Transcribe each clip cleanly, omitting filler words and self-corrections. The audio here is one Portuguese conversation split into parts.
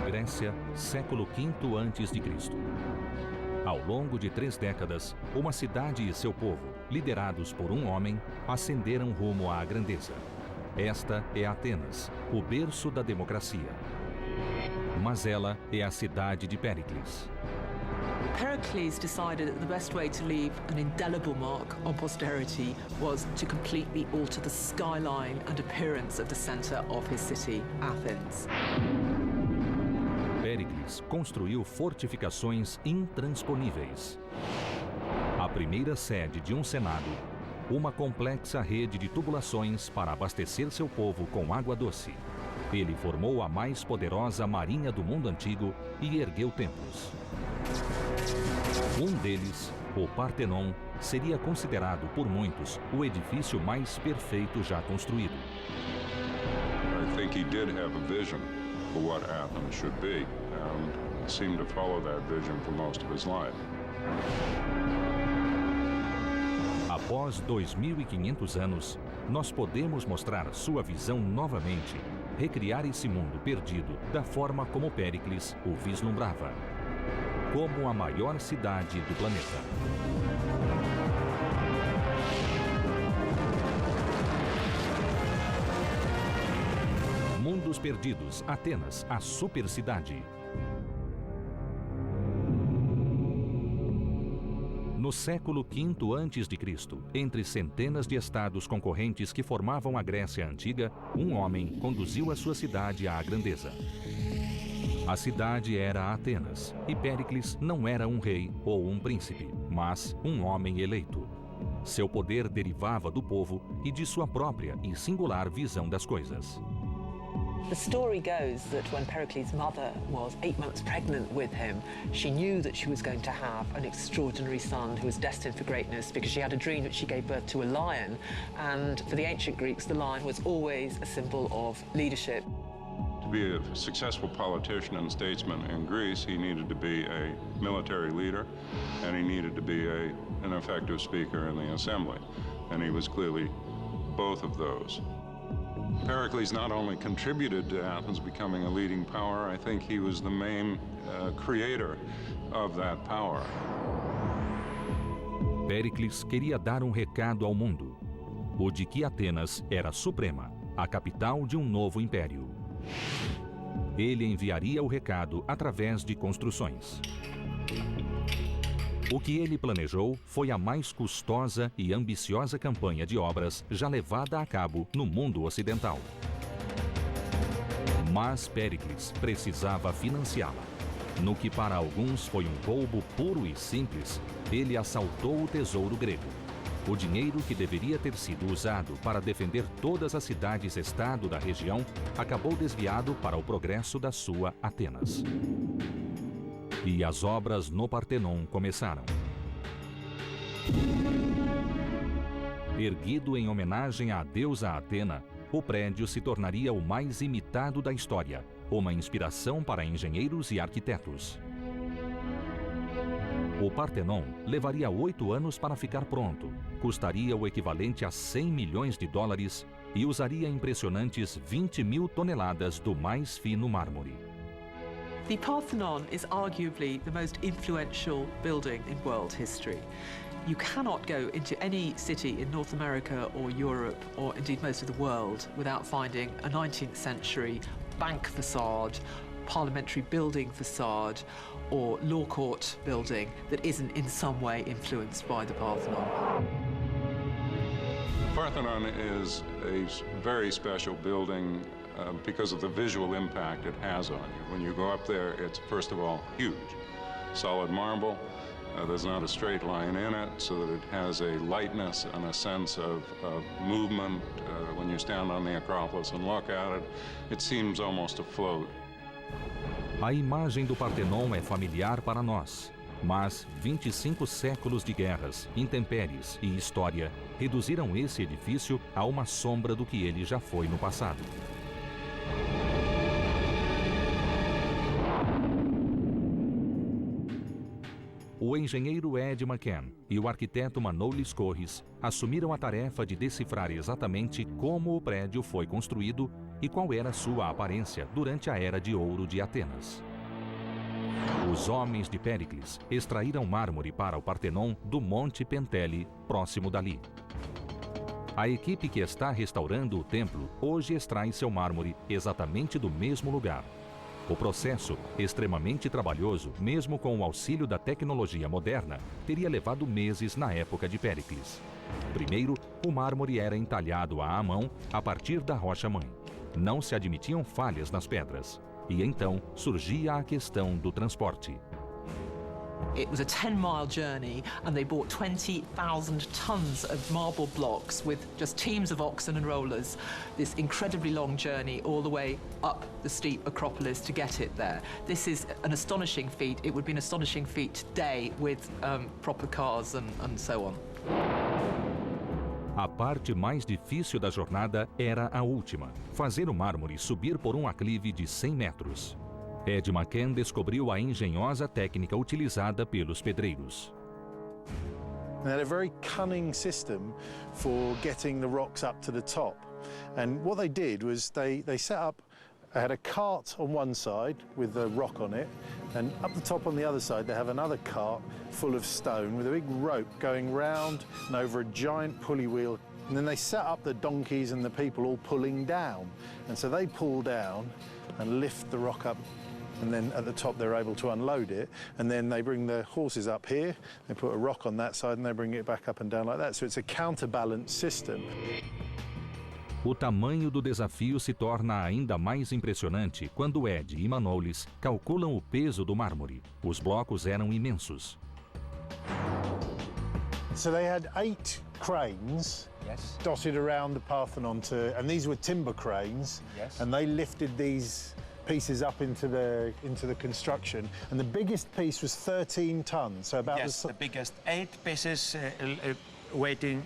Grécia, século V a.C. Ao longo de 3 décadas, uma cidade e seu povo, liderados por um homem, ascenderam rumo à grandeza. Esta é Atenas, o berço da democracia. Mas ela é a cidade de Péricles. Pericles decided that the best way to leave an indelible mark on posterity was to completely alter the skyline and appearance of the center of his city, Athens. Péricles construiu fortificações intransponíveis. A primeira sede de um senado, uma complexa rede de tubulações para abastecer seu povo com água doce. Ele formou a mais poderosa marinha do mundo antigo e ergueu templos. Um deles, o Partenon, seria considerado por muitos o edifício mais perfeito já construído. I think he did have a vision for what Athens should be, and seemed to follow that vision for most of his life. Após 2.500 anos, nós podemos mostrar sua visão novamente, recriar esse mundo perdido da forma como Péricles o vislumbrava, como a maior cidade do planeta. Mundos Perdidos, Atenas, a supercidade. No século V a.C., entre centenas de estados concorrentes que formavam a Grécia Antiga, um homem conduziu a sua cidade à grandeza. A cidade era Atenas, e Péricles não era um rei ou um príncipe, mas um homem eleito. Seu poder derivava do povo e de sua própria e singular visão das coisas. The story goes that when Pericles' mother was 8 months pregnant with him, she knew that she was going to have an extraordinary son who was destined for greatness because she had a dream that she gave birth to a lion, and for the ancient Greeks, the lion was always a symbol of leadership. To be a successful politician and statesman in Greece, he needed to be a military leader, and he needed to be an effective speaker in the assembly, and he was clearly both of those. Pericles not only contributed to Athens becoming a leading power, I think he was the main creator of that power. Péricles queria dar um recado ao mundo, o de que Atenas era suprema, a capital de um novo império. Ele enviaria o recado através de construções. O que ele planejou foi a mais custosa e ambiciosa campanha de obras já levada a cabo no mundo ocidental. Mas Péricles precisava financiá-la. No que para alguns foi um roubo puro e simples, ele assaltou o tesouro grego. O dinheiro que deveria ter sido usado para defender todas as cidades-estado da região acabou desviado para o progresso da sua Atenas. E as obras no Partenon começaram. Erguido em homenagem à deusa Atena, o prédio se tornaria o mais imitado da história, uma inspiração para engenheiros e arquitetos. O Partenon levaria 8 anos para ficar pronto, custaria o equivalente a 100 milhões de dólares e usaria impressionantes 20.000 toneladas do mais fino mármore. The Parthenon is arguably the most influential building in world history. You cannot go into any city in North America or Europe, or indeed most of the world, without finding a 19th century bank facade, parliamentary building facade, or law court building that isn't in some way influenced by the Parthenon. The Parthenon is a very special building because of the visual impact it has on you. When you go up there, it's first of all huge. Solid marble, there's not a straight line in it, so that it has a lightness and a sense of movement. When you stand on the Acropolis and look at it, it seems almost afloat. A imagem do Partenon é familiar para nós, mas 25 séculos de guerras, intempéries e história reduziram esse edifício a uma sombra do que ele já foi no passado. o engenheiro Ed McCann e o arquiteto Manolis Corres assumiram a tarefa de decifrar exatamente como o prédio foi construído e qual era sua aparência durante a Era de Ouro de Atenas. Os homens de Péricles extraíram mármore para o Partenon do Monte Pentele, próximo dali. A equipe que está restaurando o templo hoje extrai seu mármore exatamente do mesmo lugar. O processo, extremamente trabalhoso, mesmo com o auxílio da tecnologia moderna, teria levado meses na época de Péricles. Primeiro, o mármore era entalhado à mão a partir da rocha-mãe. Não se admitiam falhas nas pedras. E então surgia a questão do transporte. It was a 10-mile journey, and they bought 20,000 tons of marble blocks with just teams of oxen and rollers. This incredibly long journey all the way up the steep Acropolis to get it there. This is an astonishing feat. It would be an astonishing feat today with proper cars and so on. A parte mais difícil da jornada era a última, fazer o mármore subir por um aclive de 100 metros. Ed McCann descobriu a engenhosa técnica utilizada pelos pedreiros. They had a very cunning system for getting the rocks up to the top. And what they did was they set up, they had a cart on one side with the rock on it, and up the top on the other side they have another cart full of stone with a big rope going round and over a giant pulley wheel. And then they set up the donkeys and the people all pulling down. And so they pull down and lift the rock up. And then at the top they're able to unload it, and then they bring the horses up here, they put a rock on that side and they bring it back up and down like that. So it's a counterbalance system. O tamanho do desafio se torna ainda mais impressionante quando Ed e Manolis calculam o peso do mármore. Os blocos eram imensos. So they had 8 cranes dotted around the Parthenon, and these were timber cranes, and they lifted these pieces up into the construction, and the biggest piece was 13 tons. So about the biggest 8 pieces weighing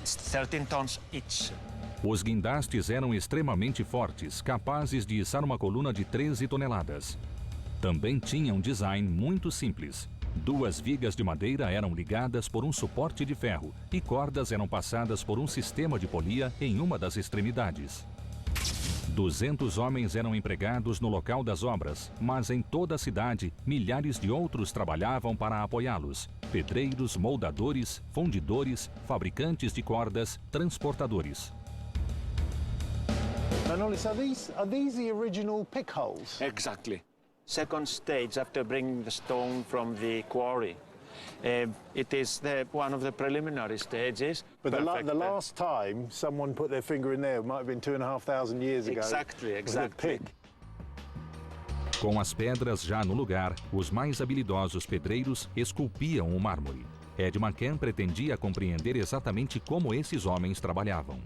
13 tons each. Os guindastes eram extremamente fortes, capazes de içar uma coluna de 13 toneladas. Também tinha um design muito simples. 2 vigas de madeira eram ligadas por um suporte de ferro e cordas eram passadas por um sistema de polia em uma das extremidades. 200 homens eram empregados no local das obras, mas em toda a cidade, milhares de outros trabalhavam para apoiá-los. Pedreiros, moldadores, fundidores, fabricantes de cordas, transportadores. Manolis, are these the original pick holes? Exactly. Second stage after bringing the stone from the quarry. It is one of the preliminary stages. But the last time someone put their finger in there might have been 2,500 years ago. Exactly. Com as pedras já no lugar, os mais habilidosos pedreiros esculpiam o mármore. Ed McCann pretendia compreender exatamente como esses homens trabalhavam.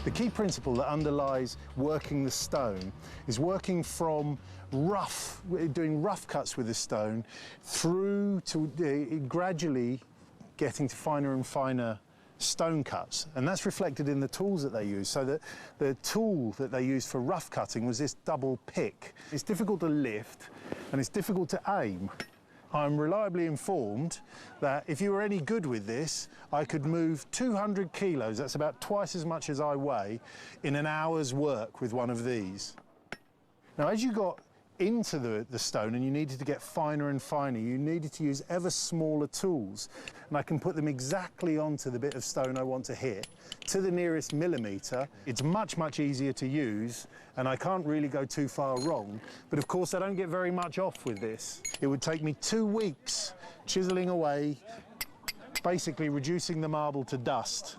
The key principle that underlies working the stone is working from doing rough cuts with the stone through to gradually getting to finer and finer stone cuts. And that's reflected in the tools that they use. So that the tool that they used for rough cutting was this double pick. It's difficult to lift and it's difficult to aim. I'm reliably informed that if you were any good with this, I could move 200 kilos, that's about twice as much as I weigh, in an hour's work with one of these. Now, as you got into the stone and you needed to get finer and finer, you needed to use ever smaller tools. And I can put them exactly onto the bit of stone I want to hit, to the nearest millimetre. It's much, much easier to use, and I can't really go too far wrong. But of course, I don't get very much off with this. It would take me 2 weeks chiselling away, basically reducing the marble to dust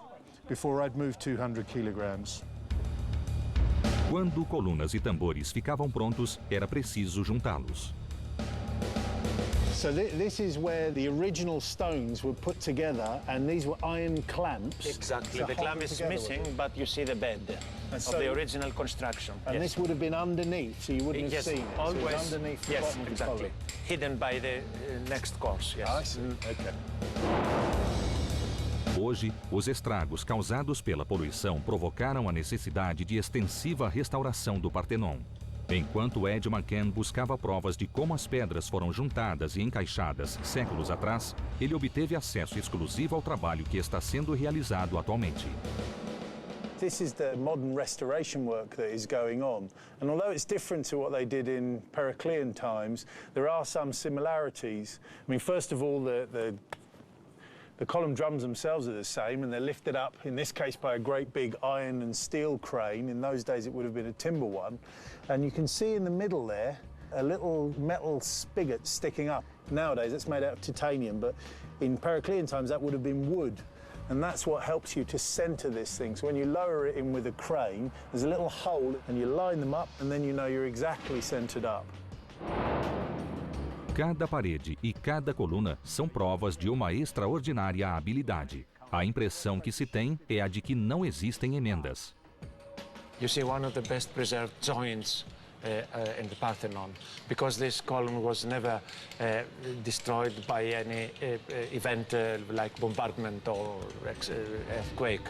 before I'd move 200 kilograms. Quando colunas e tambores ficavam prontos, era preciso juntá-los. So this is where the original stones were put together, and these were iron clamps. Exactly. The clamp is missing, but you see the bed of the original construction. And this would have been underneath, so you wouldn't have seen it. Always. So it's underneath the bottom of the exactly. Hidden by the next course. Yes. I see. Okay. Hoje, os estragos causados pela poluição provocaram a necessidade de extensiva restauração do Partenon. Enquanto Ed McCann buscava provas de como as pedras foram juntadas e encaixadas séculos atrás, ele obteve acesso exclusivo ao trabalho que está sendo realizado atualmente. This is the modern restoration work that is going on. And although it's different to what they did in Periclean times, there are some similarities. I mean, first of all, the column drums themselves are the same, and they're lifted up, in this case, by a great big iron and steel crane. In those days, it would have been a timber one. And you can see in the middle there a little metal spigot sticking up. Nowadays, it's made out of titanium, but in Periclean times, that would have been wood. And that's what helps you to center this thing. So when you lower it in with a crane, there's a little hole, and you line them up, and then you know you're exactly centered up. Cada parede e cada coluna são provas de uma extraordinária habilidade. A impressão que se tem é a de que não existem emendas. You see one of the best preserved joints in the Parthenon, because this column was never destroyed by any event like bombardment or earthquake.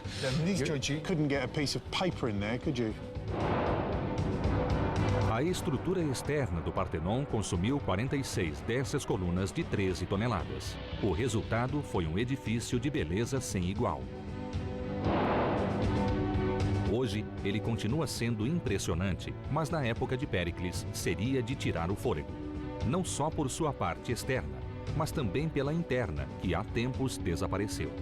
These joints, you couldn't get a piece of paper in there, could you? A estrutura externa do Partenon consumiu 46 dessas colunas de 13 toneladas. O resultado foi um edifício de beleza sem igual. Hoje, ele continua sendo impressionante, mas na época de Péricles seria de tirar o fôlego. Não só por sua parte externa, mas também pela interna, que há tempos desapareceu.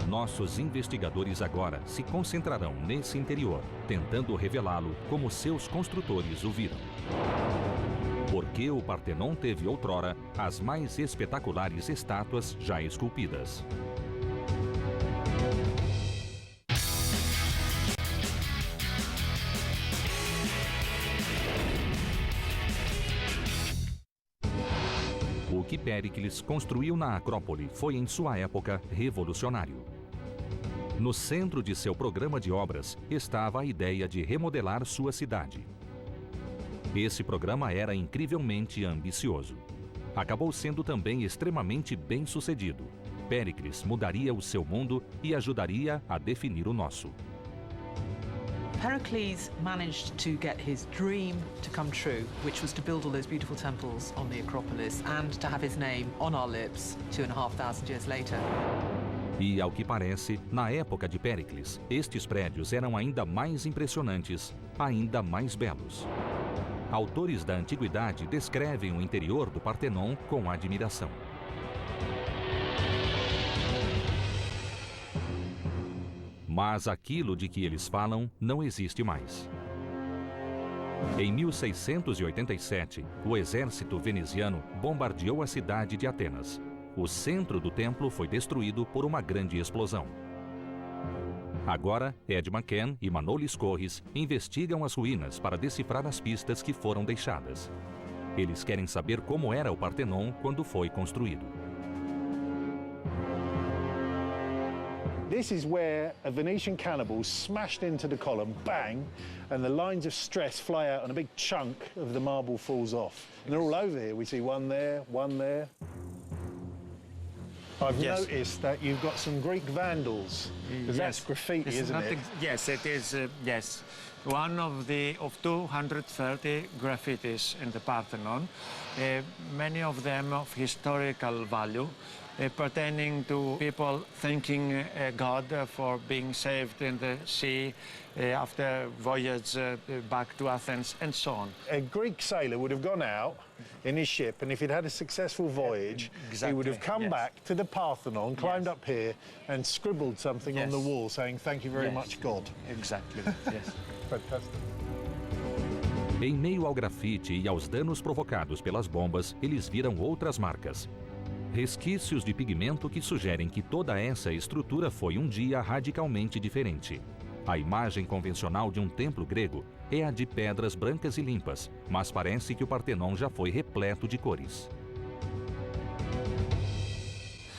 Nossos investigadores agora se concentrarão nesse interior, tentando revelá-lo como seus construtores o viram. Porque o Partenon teve outrora as mais espetaculares estátuas já esculpidas. O que Péricles construiu na Acrópole foi, em sua época, revolucionário. No centro de seu programa de obras estava a ideia de remodelar sua cidade. Esse programa era incrivelmente ambicioso. Acabou sendo também extremamente bem-sucedido. Péricles mudaria o seu mundo e ajudaria a definir o nosso. Pericles managed to get his dream to come true, which was to build all those beautiful temples on the Acropolis and to have his name on our lips 2,500 years later. E, ao que parece, na época de Péricles, estes prédios eram ainda mais impressionantes, ainda mais belos. Autores da antiguidade descrevem o interior do Partenon com admiração. Mas aquilo de que eles falam não existe mais. Em 1687, o exército veneziano bombardeou a cidade de Atenas. O centro do templo foi destruído por uma grande explosão. Agora, Ed McCann e Manolis Corres investigam as ruínas para decifrar as pistas que foram deixadas. Eles querem saber como era o Partenon quando foi construído. This is where a Venetian cannibal smashed into the column, bang, and the lines of stress fly out and a big chunk of the marble falls off. And they're all over here. We see one there, one there. I've noticed that you've got some Greek vandals, because that's graffiti, isn't it? Yes, it is, yes. One of 230 graffitis in the Parthenon, many of them of historical value, pertaining to people thanking God for being saved in the sea after voyage back to Athens and so on. A Greek sailor would have gone out in his ship, and if he'd had a successful voyage, he would have come back to the Parthenon, climbed up here, and scribbled something on the wall saying, "Thank you very much, God." Exactly, yes. Fantastic. Em meio ao grafite e aos danos provocados pelas bombas, eles viram outras marcas. Resquícios de pigmento que sugerem que toda essa estrutura foi um dia radicalmente diferente. A imagem convencional de um templo grego é a de pedras brancas e limpas, mas parece que o Partenon já foi repleto de cores.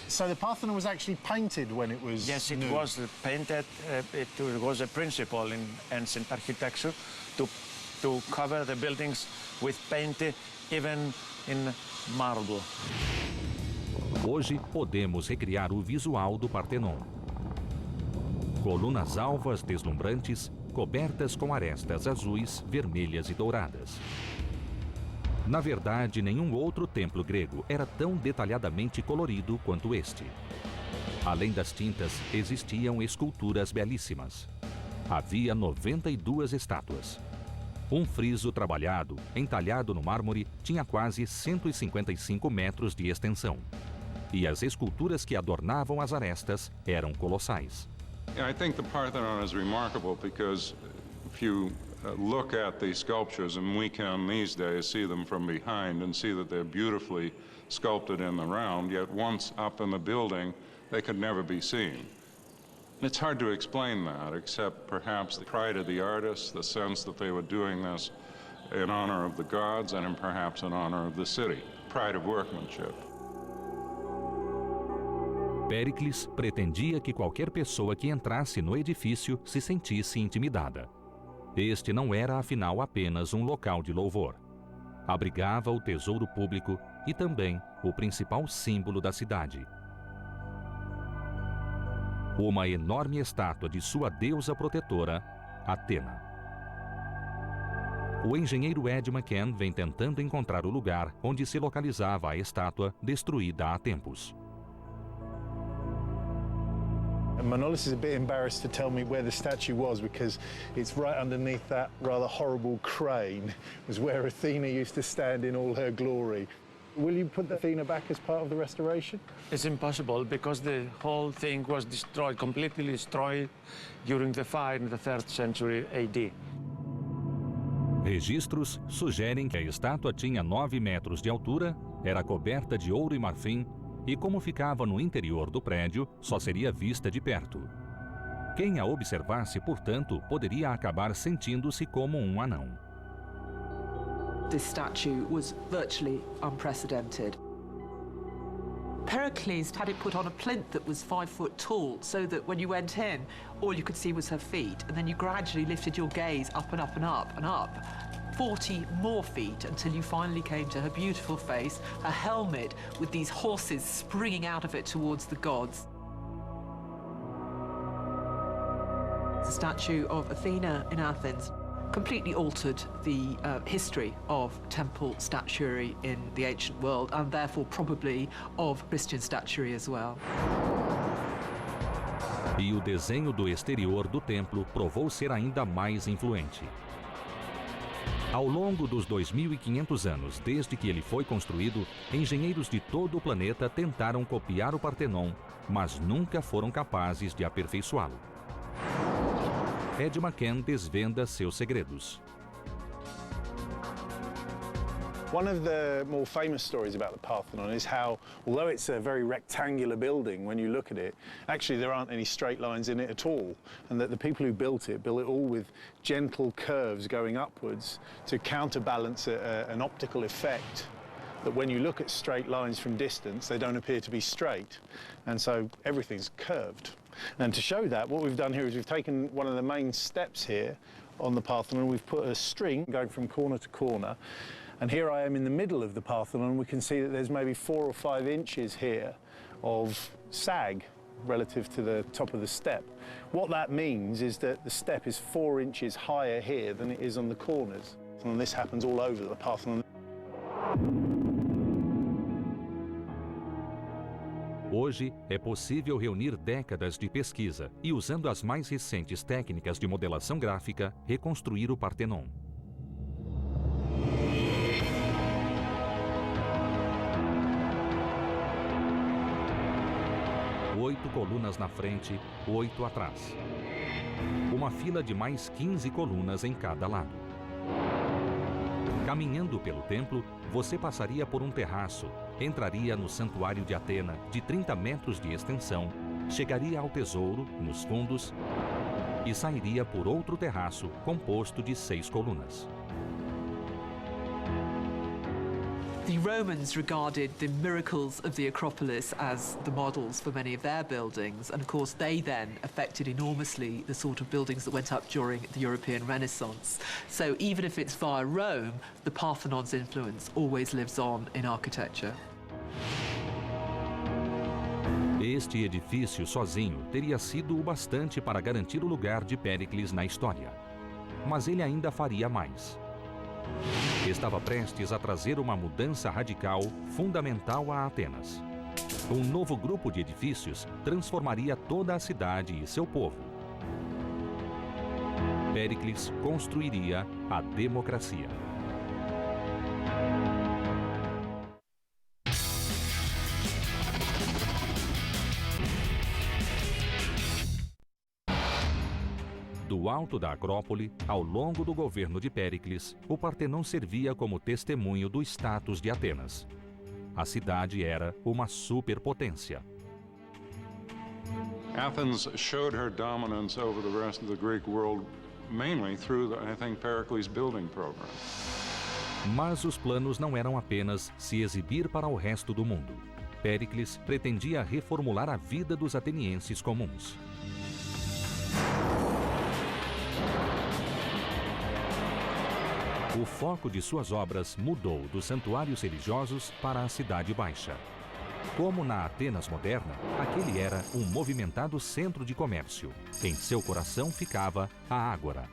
So the Parthenon was actually painted when it was Yes, it new. was painted. It was a principle in ancient architecture to cover the buildings with paint, even in marble. Hoje podemos recriar o visual do Partenon. Colunas alvas deslumbrantes, cobertas com arestas azuis, vermelhas e douradas. Na verdade, nenhum outro templo grego era tão detalhadamente colorido quanto este. Além das tintas, existiam esculturas belíssimas. Havia 92 estátuas. Um friso trabalhado, entalhado no mármore, tinha quase 155 metros de extensão. E as esculturas que adornavam as arestas eram colossais. I think the Parthenon is remarkable because if you look at the sculptures, and we can these days see them from behind and see that they're beautifully sculpted in the round, yet once up in the building, they could never be seen. It's hard to explain that, except perhaps the pride of the artists, the sense that they were doing this in honor of the gods and perhaps in honor of the city, pride of workmanship. Péricles pretendia que qualquer pessoa que entrasse no edifício se sentisse intimidada. Este não era, afinal, apenas um local de louvor. Abrigava o tesouro público e também o principal símbolo da cidade. Uma enorme estátua de sua deusa protetora, Atena. O engenheiro Ed McCann vem tentando encontrar o lugar onde se localizava a estátua destruída há tempos. And Manolis is a bit embarrassed to tell me where the statue was because it's right underneath that rather horrible crane, was where Athena used to stand in all her glory. Will you put Athena back as part of the restoration? It's impossible because the whole thing was destroyed, completely destroyed during the fire in the 3rd century AD. Registros sugerem que a estátua tinha 9 metros de altura, era coberta de ouro e marfim, e como ficava no interior do prédio, só seria vista de perto. Quem a observasse, portanto, poderia acabar sentindo-se como um anão. This statue was virtually unprecedented. Pericles had it put on a plinth that was 5 foot tall, so that when you went in, all you could see was her feet, and then you gradually lifted your gaze up and up and up and up. 40 more feet until you finally came to her beautiful face, a helmet with these horses springing out of it towards the gods. The statue of Athena in Athens completely altered the history of temple statuary in the ancient world, and therefore probably of Christian statuary as well. E o desenho do exterior do templo provou ser ainda mais influente. Ao longo dos 2.500 anos desde que ele foi construído, engenheiros de todo o planeta tentaram copiar o Partenon, mas nunca foram capazes de aperfeiçoá-lo. Ed McCann desvenda seus segredos. One of the more famous stories about the Parthenon is how, although it's a very rectangular building, when you look at it, actually there aren't any straight lines in it at all, and that the people who built it all with gentle curves going upwards to counterbalance an optical effect, that when you look at straight lines from distance, they don't appear to be straight, and so everything's curved. And to show that, what we've done here is we've taken one of the main steps here on the Parthenon, we've put a string going from corner to corner, and here I am in the middle of the Parthenon. We can see that there's maybe 4 or 5 inches here of sag relative to the top of the step. What that means is that the step is 4 inches higher here than it is on the corners. And this happens all over the Parthenon. Hoje, é possível reunir décadas de pesquisa e, usando as mais recentes técnicas de modelação gráfica, reconstruir o Partenon. Oito colunas na frente, 8 atrás. Uma fila de mais 15 colunas em cada lado. Caminhando pelo templo, você passaria por um terraço, entraria no Santuário de Atena, de 30 metros de extensão, chegaria ao tesouro, nos fundos, e sairia por outro terraço, composto de 6 colunas. The Romans regarded the miracles of the Acropolis as the models for many of their buildings, and of course they then affected enormously the sort of buildings that went up during the European Renaissance. So even if it's via Rome, the Parthenon's influence always lives on in architecture. Este edifício sozinho teria sido o bastante para garantir o lugar de Péricles na história. mas ele ainda faria mais. Estava prestes a trazer uma mudança radical, fundamental a Atenas. Um novo grupo de edifícios transformaria toda a cidade e seu povo. Péricles construiria a democracia. Do alto da Acrópole, ao longo do governo de Péricles, o Partenon servia como testemunho do status de Atenas. A cidade era uma superpotência. Athens showed her dominance over the rest of the Greek world mainly through, I think, Pericles' building program. Mas os planos não eram apenas se exibir para o resto do mundo. Péricles pretendia reformular a vida dos atenienses comuns. O foco de suas obras mudou dos santuários religiosos para a cidade baixa. Como na Atenas moderna, aquele era um movimentado centro de comércio. Em seu coração ficava a Ágora.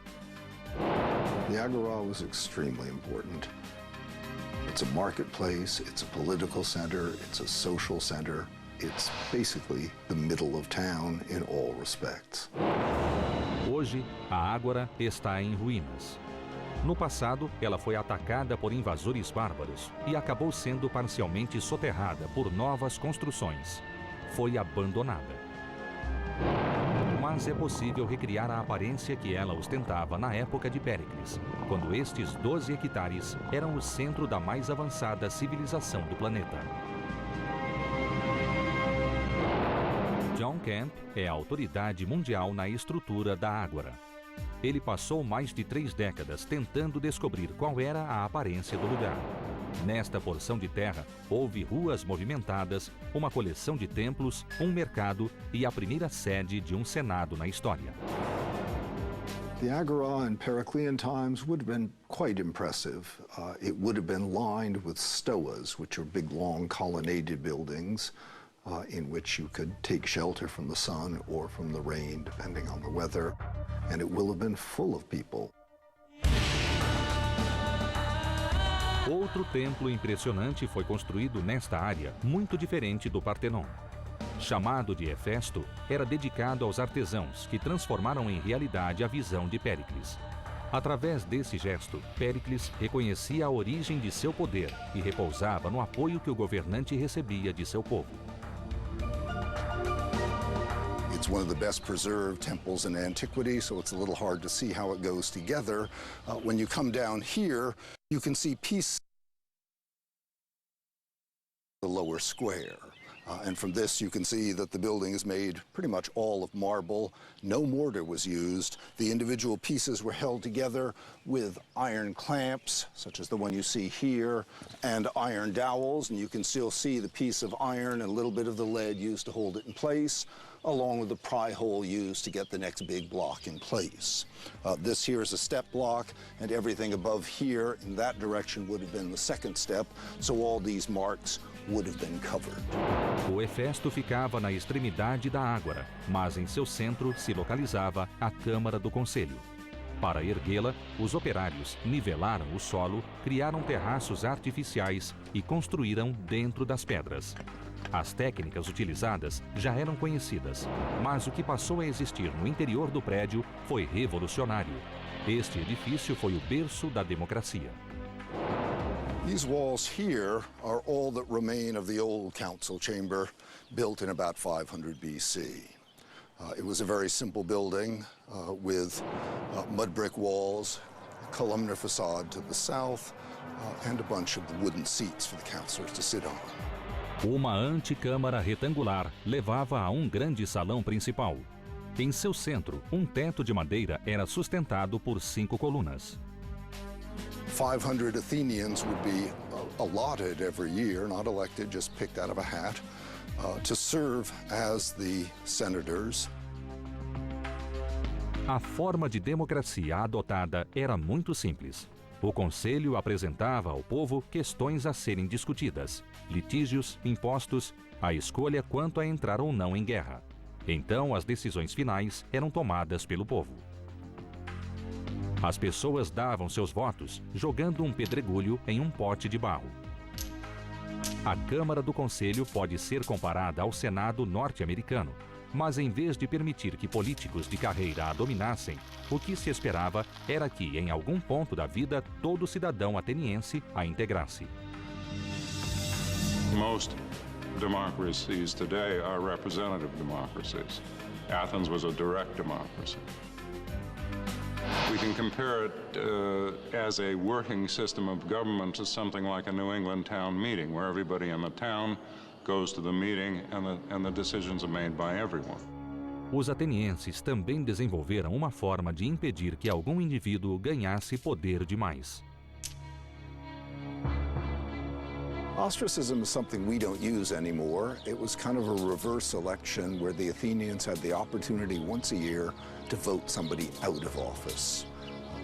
The Agora was extremely important. It's a marketplace, it's a political center, it's a social center. It's basically the middle of town in all respects. Hoje, a Ágora está em ruínas. No passado, ela foi atacada por invasores bárbaros e acabou sendo parcialmente soterrada por novas construções. Foi abandonada. Mas é possível recriar a aparência que ela ostentava na época de Péricles, quando estes 12 hectares eram o centro da mais avançada civilização do planeta. John Kemp é a autoridade mundial na estrutura da Ágora. Ele passou mais de 3 décadas tentando descobrir qual era a aparência do lugar. Nesta porção de terra, houve ruas movimentadas, uma coleção de templos, um mercado e a primeira sede de um senado na história. The Agora in Periclean times would have been quite impressive. It would have been lined with stoas, which are big, long, colonnaded buildings in which you could take shelter from the sun or from the rain, depending on the weather. And it will have been full of people. Outro templo impressionante foi construído nesta área, muito diferente do Partenon. Chamado de Hefesto, era dedicado aos artesãos que transformaram em realidade a visão de Péricles. Através desse gesto, Péricles reconhecia a origem de seu poder e repousava no apoio que o governante recebia de seu povo. It's one of the best preserved temples in antiquity, so it's a little hard to see how it goes together. When you come down here, you can see pieces of the lower square. And from this, you can see that the building is made pretty much all of marble. No mortar was used. The individual pieces were held together with iron clamps, such as the one you see here, and iron dowels. And you can still see the piece of iron and a little bit of the lead used to hold it in place, along with the pry hole used to get the next big block in place. This here is a step block, and everything above here in that direction would have been the second step, so all these marks would have been covered. O Hefesto ficava na extremidade da Ágora, mas em seu centro se localizava a Câmara do Conselho. Para erguê-la, os operários nivelaram o solo, criaram terraços artificiais e construíram dentro das pedras. As técnicas utilizadas já eram conhecidas, mas o que passou a existir no interior do prédio foi revolucionário. Este edifício foi o berço da democracia. These walls here are all that remain of the old council chamber, built in about 500 BC. It was a very simple building with mud brick walls, a columnar facade to the south, and a bunch of wooden seats for the councillors to sit on. Uma antecâmara retangular levava a um grande salão principal. Em seu centro, um teto de madeira era sustentado por 5 colunas. 500 Athenians would be allotted every year, not elected, just picked out of a hat, to serve as the senators. A forma de democracia adotada era muito simples. O conselho apresentava ao povo questões a serem discutidas, litígios, impostos, a escolha quanto a entrar ou não em guerra. Então, as decisões finais eram tomadas pelo povo. As pessoas davam seus votos jogando um pedregulho em um pote de barro. A Câmara do Conselho pode ser comparada ao Senado norte-americano, mas em vez de permitir que políticos de carreira a dominassem, o que se esperava era que, em algum ponto da vida, todo cidadão ateniense a integrasse. Most democracies today are representative democracies. Athens was a direct democracy. We can compare it as a working system of government to something like a New England town meeting, where everybody in the town goes to the meeting and the decisions are made by everyone. Os atenienses também desenvolveram uma forma de impedir que algum indivíduo ganhasse poder demais. Ostracism is something we don't use anymore. It was kind of a reverse election where the Athenians had the opportunity once a year to vote somebody out of office.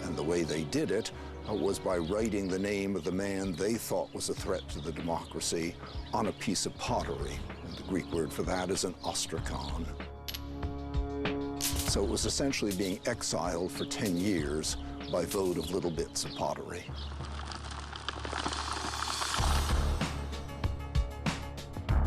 And the way they did it was by writing the name of the man they thought was a threat to the democracy on a piece of pottery. And the Greek word for that is an ostrakon. So it was essentially being exiled for 10 years by vote of little bits of pottery.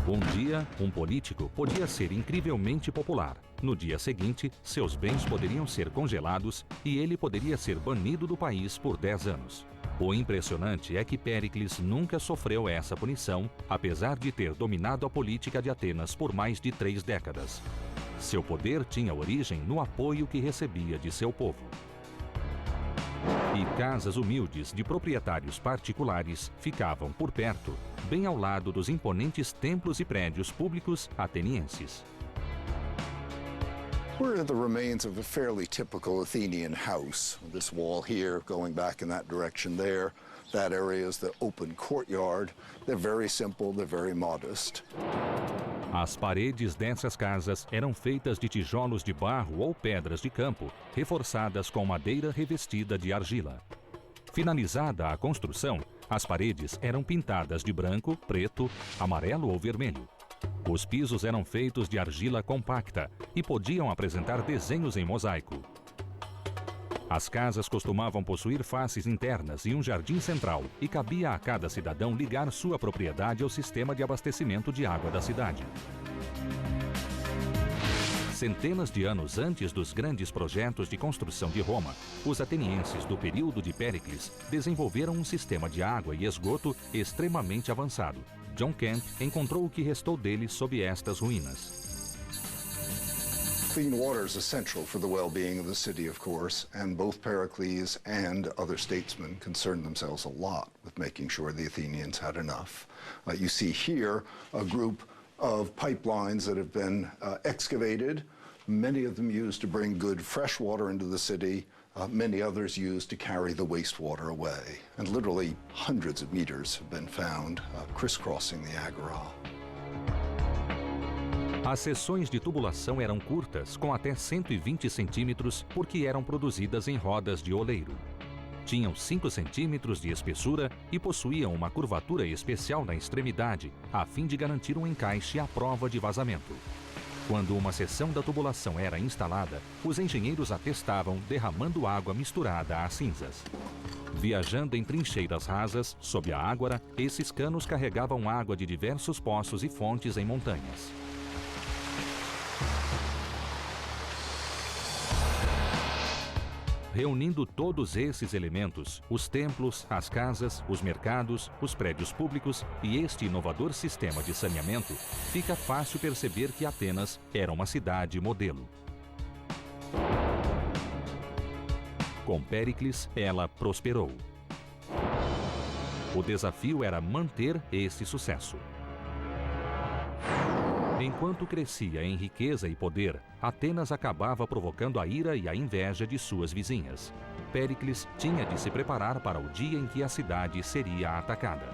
Um dia, um político podia ser incrivelmente popular. No dia seguinte, seus bens poderiam ser congelados e ele poderia ser banido do país por 10 anos. O impressionante é que Péricles nunca sofreu essa punição, apesar de ter dominado a política de Atenas por mais de 3 décadas. Seu poder tinha origem no apoio que recebia de seu povo. E casas humildes de proprietários particulares ficavam por perto, bem ao lado dos imponentes templos e prédios públicos atenienses. We're at the remains of a fairly typical Athenian house. This wall here going back in that direction there. That area is the open courtyard. They're very simple, they're very modest. As paredes dessas casas eram feitas de tijolos de barro ou pedras de campo, reforçadas com madeira revestida de argila. Finalizada a construção, as paredes eram pintadas de branco, preto, amarelo ou vermelho. Os pisos eram feitos de argila compacta e podiam apresentar desenhos em mosaico. As casas costumavam possuir faces internas e um jardim central, e cabia a cada cidadão ligar sua propriedade ao sistema de abastecimento de água da cidade. Centenas de anos antes dos grandes projetos de construção de Roma, os atenienses do período de Péricles desenvolveram um sistema de água e esgoto extremamente avançado. John Kent encontrou o que restou dele sob estas ruínas. Clean water is essential for the well-being of the city, of course, and both Pericles and other statesmen concerned themselves a lot with making sure the Athenians had enough. You see here a group of pipelines that have been excavated, many of them used to bring good fresh water into the city, many others used to carry the wastewater away. And literally hundreds of meters have been found crisscrossing the Agora. As seções de tubulação eram curtas, com até 120 centímetros, porque eram produzidas em rodas de oleiro. Tinham 5 centímetros de espessura e possuíam uma curvatura especial na extremidade, a fim de garantir um encaixe à prova de vazamento. Quando uma seção da tubulação era instalada, os engenheiros a testavam derramando água misturada a cinzas. Viajando em trincheiras rasas, sob a ágora, esses canos carregavam água de diversos poços e fontes em montanhas. Reunindo todos esses elementos, os templos, as casas, os mercados, os prédios públicos e este inovador sistema de saneamento, fica fácil perceber que Atenas era uma cidade modelo. Com Péricles, ela prosperou. O desafio era manter esse sucesso. Enquanto crescia em riqueza e poder, Atenas acabava provocando a ira e a inveja de suas vizinhas. Péricles tinha de se preparar para o dia em que a cidade seria atacada.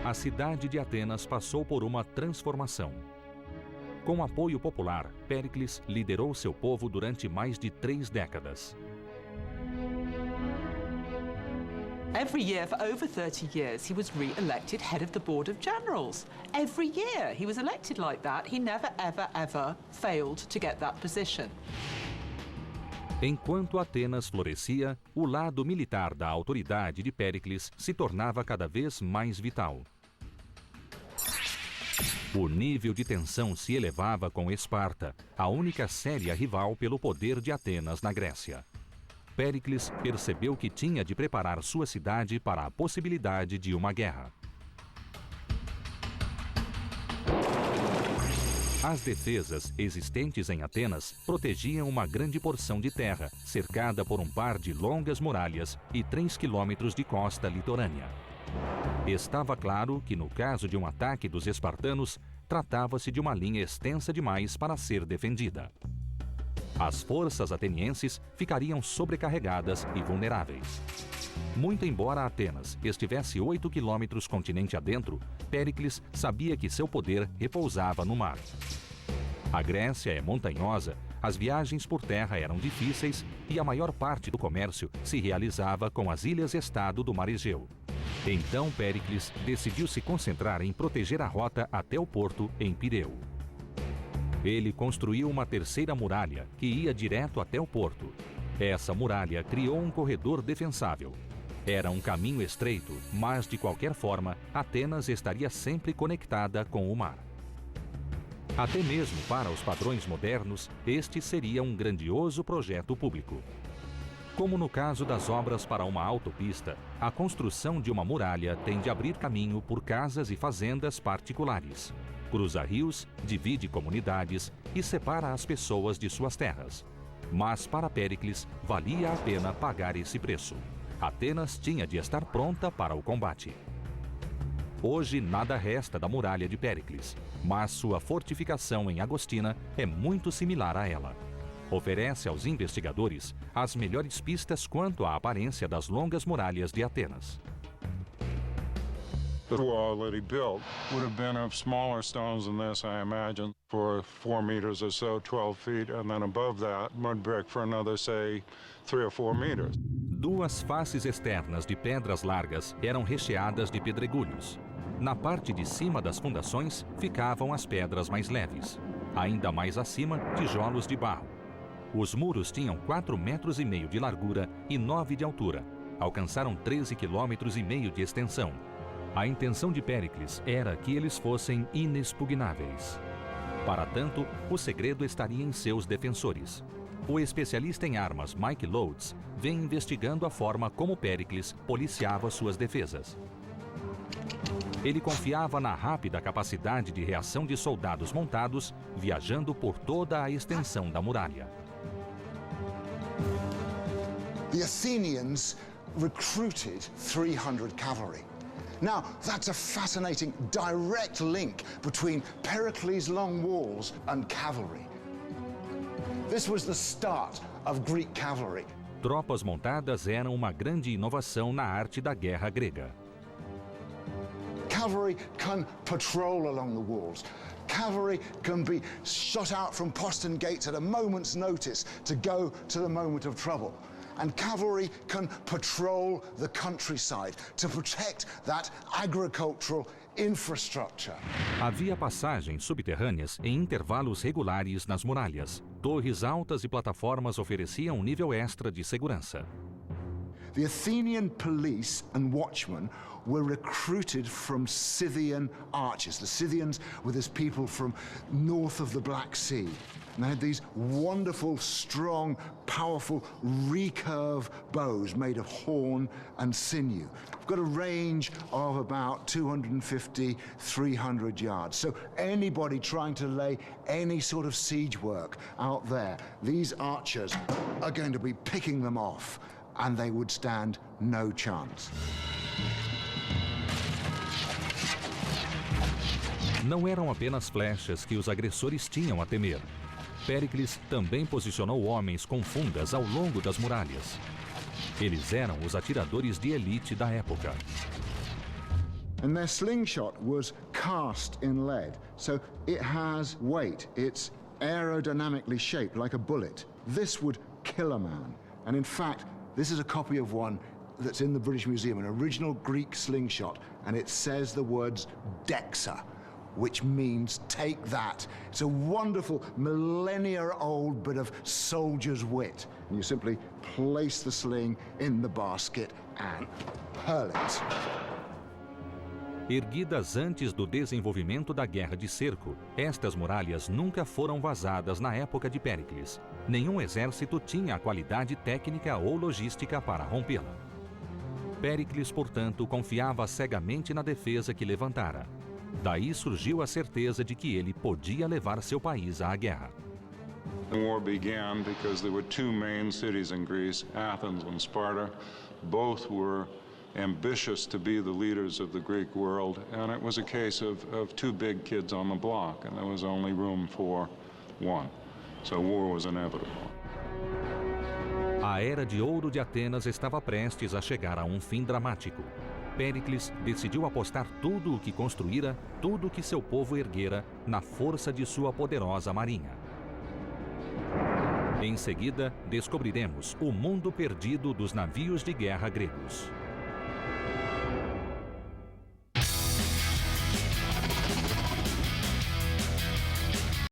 A cidade de Atenas passou por uma transformação. Com apoio popular, Péricles liderou seu povo durante mais de 3 décadas. Every year for over 30 years, he was re-elected head of the Board of Generals. Every year he was elected like that. He never, ever, ever failed to get that position. Enquanto Atenas florescia, o lado militar da autoridade de Péricles se tornava cada vez mais vital. O nível de tensão se elevava com Esparta, a única séria rival pelo poder de Atenas na Grécia. Péricles percebeu que tinha de preparar sua cidade para a possibilidade de uma guerra. As defesas existentes em Atenas protegiam uma grande porção de terra, cercada por um par de longas muralhas e 3 quilômetros de costa litorânea. Estava claro que, no caso de um ataque dos espartanos, tratava-se de uma linha extensa demais para ser defendida. As forças atenienses ficariam sobrecarregadas e vulneráveis. Muito embora Atenas estivesse 8 quilômetros continente adentro, Péricles sabia que seu poder repousava no mar. A Grécia é montanhosa, as viagens por terra eram difíceis e a maior parte do comércio se realizava com as ilhas-estado do Mar Egeu. Então Péricles decidiu se concentrar em proteger a rota até o porto em Pireu. Ele construiu uma terceira muralha que ia direto até o porto. Essa muralha criou um corredor defensável. Era um caminho estreito, mas de qualquer forma, Atenas estaria sempre conectada com o mar. Até mesmo para os padrões modernos, este seria um grandioso projeto público. Como no caso das obras para uma autopista, a construção de uma muralha tem de abrir caminho por casas e fazendas particulares. Cruza rios, divide comunidades e separa as pessoas de suas terras. Mas para Péricles, valia a pena pagar esse preço. Atenas tinha de estar pronta para o combate. Hoje nada resta da muralha de Péricles, mas sua fortificação em Agostina é muito similar a ela. Oferece aos investigadores as melhores pistas quanto à aparência das longas muralhas de Atenas. The wall that he built would have been of smaller stones than this, I imagine, for 4 meters or so, 12 feet, and then above that, mud brick for another, say, 3 or 4 meters. Duas faces externas de pedras largas eram recheadas de pedregulhos. Na parte de cima das fundações ficavam as pedras mais leves. Ainda mais acima, tijolos de barro. Os muros tinham 4,5 metros de largura e 9 de altura. Alcançaram 13,5 quilômetros de extensão. A intenção de Péricles era que eles fossem inexpugnáveis. Para tanto, o segredo estaria em seus defensores. O especialista em armas Mike Loades vem investigando a forma como Péricles policiava suas defesas. Ele confiava na rápida capacidade de reação de soldados montados, viajando por toda a extensão da muralha. The Athenians recruited 300 cavalry. Now, that's a fascinating direct link between Pericles' long walls and cavalry. This was the start of Greek cavalry. Tropas montadas eram uma grande inovação na arte da guerra grega. Cavalry can patrol along the walls. Cavalry can be shot out from postern gates at a moment's notice to go to the moment of trouble. And cavalry can patrol the countryside to protect that agricultural infrastructure. Havia passagens subterrâneas em intervalos regulares nas muralhas. Torres altas e plataformas ofereciam um nível extra de segurança. The Athenian police and watchmen were recruited from Scythian archers. The Scythians were this people from north of the Black Sea. And they had these wonderful, strong, powerful, recurve bows made of horn and sinew. We've got a range of about 250, 300 yards. So anybody trying to lay any sort of siege work out there, these archers are going to be picking them off, and they would stand no chance. Não eram apenas flechas que os agressores tinham a temer. Péricles também posicionou homens com fundas ao longo das muralhas. Eles eram os atiradores de elite da época. And their slingshot was cast in lead, so it has weight. It's aerodynamically shaped like a bullet. This would kill a man. And in fact, this is a copy of one that's in the British Museum, an original Greek slingshot, and it says the words Dexa, which means take that. It's a wonderful millennia-old bit of soldier's wit. And you simply place the sling in the basket and hurl it. Erguidas antes do desenvolvimento da Guerra de Cerco, estas muralhas nunca foram vazadas na época de Péricles. Nenhum exército tinha a qualidade técnica ou logística para rompê-la. Péricles, portanto, confiava cegamente na defesa que levantara. Daí surgiu a certeza de que ele podia levar seu país à guerra. The war began because there were two main cities in Greece, Athens and Sparta. Both were ambitious to be the leaders of the Greek world, and it was a case of two big kids on the block, and there was only room for one. So war was inevitable. A Era de Ouro de Atenas estava prestes a chegar a um fim dramático. Péricles decidiu apostar tudo o que construíra, tudo o que seu povo erguera, na força de sua poderosa marinha. Em seguida, descobriremos o mundo perdido dos navios de guerra gregos.